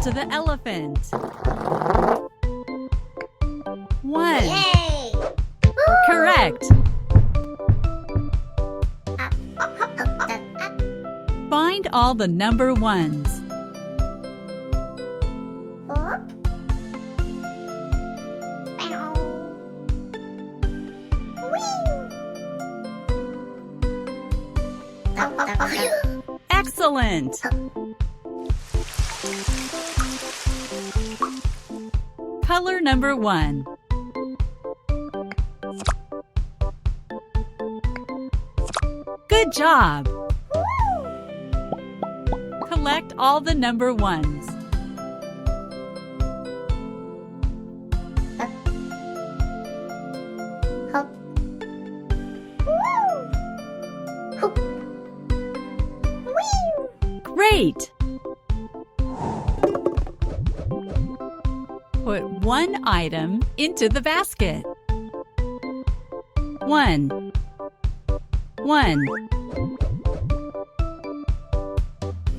to the elephant. 1. Yay! Correct. Find all the number ones. Excellent. Color number 1. Good job. Collect all the number ones. Great! Put one item into the basket. 1. 1.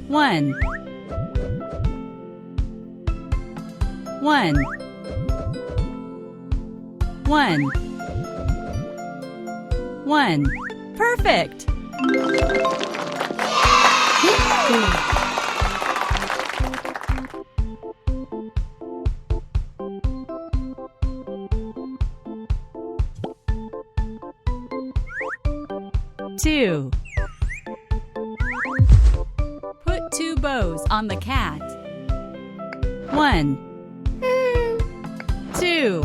1. 1. 1. 1. Perfect! 2. Put 2 bows on the cat. 1. 2.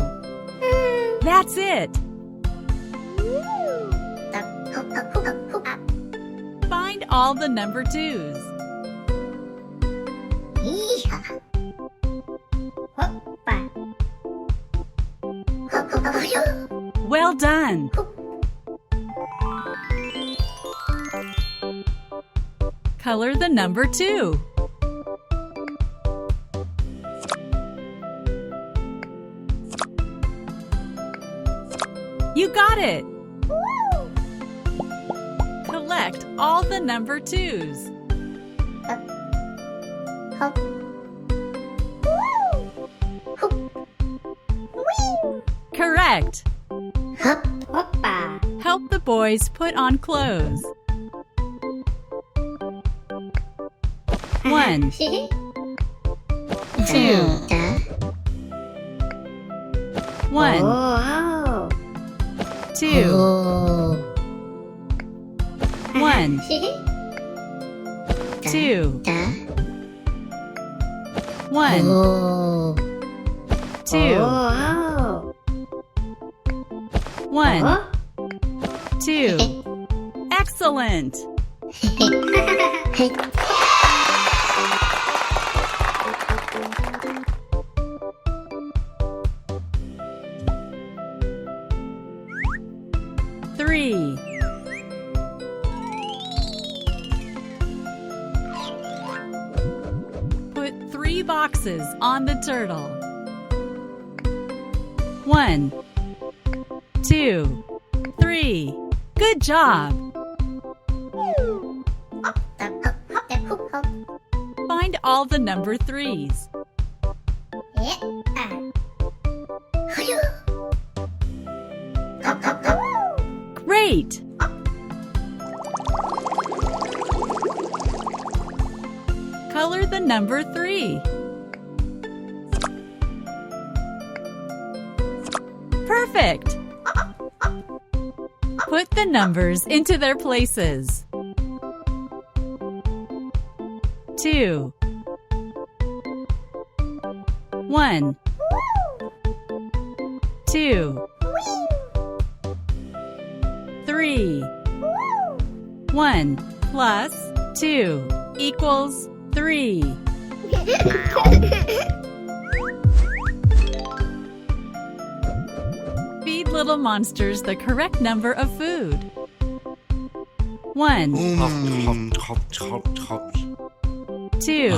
That's it! Find all the number 2s. Well done! Color the number 2. You got it! Collect all the number 2s. Correct! Help the boys put on clothes. 1. 2. 1. 2. 1. 2. 1. 2. 1. 2. Excellent! 3. Put 3 boxes on the turtle. 1. 2. 3. Good job! Find all the number 3s. Great! Color the number 3. Perfect! Put the numbers into their places. 2. 1. 2. 3. 1 plus 2 equals 3. Feed little monsters the correct number of food. 1. 2.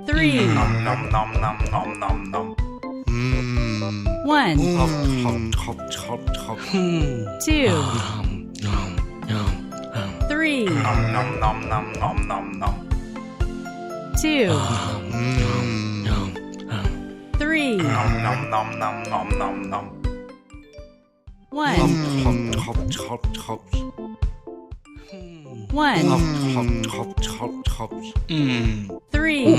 3. 1. 2. 3. 2, 3, 1, 1, 3,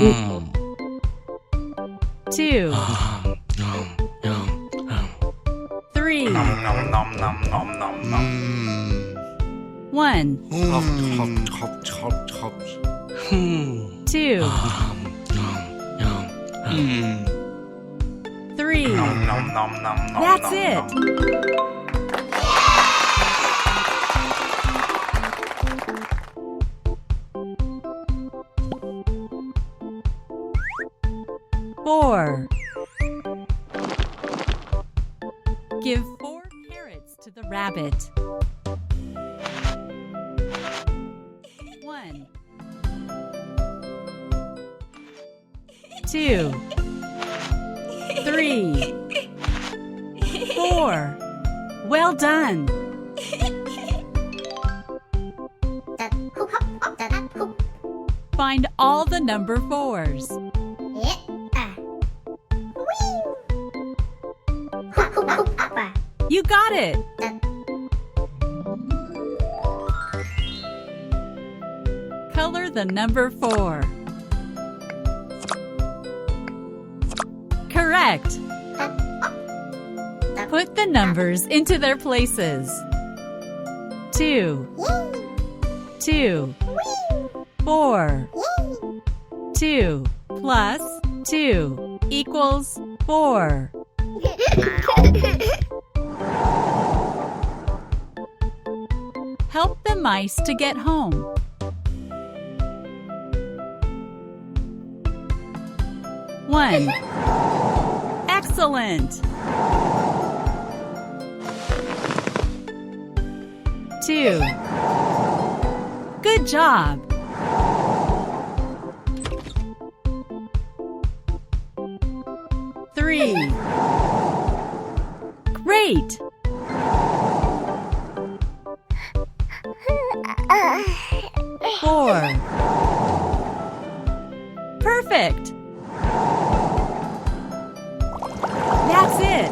2, 3, 1, 2, 3. That's it. Four. Give 4 carrots to the rabbit. 1, 2, 3, 4. Well done. Find all the number 4s. You got it. Color the number 4. Correct. Put the numbers into their places. 2, 2, 4. 2 plus 2 equals 4. Help the mice to get home. 1. Excellent. 2. Good job. 3. Great. 4. Perfect. That's it.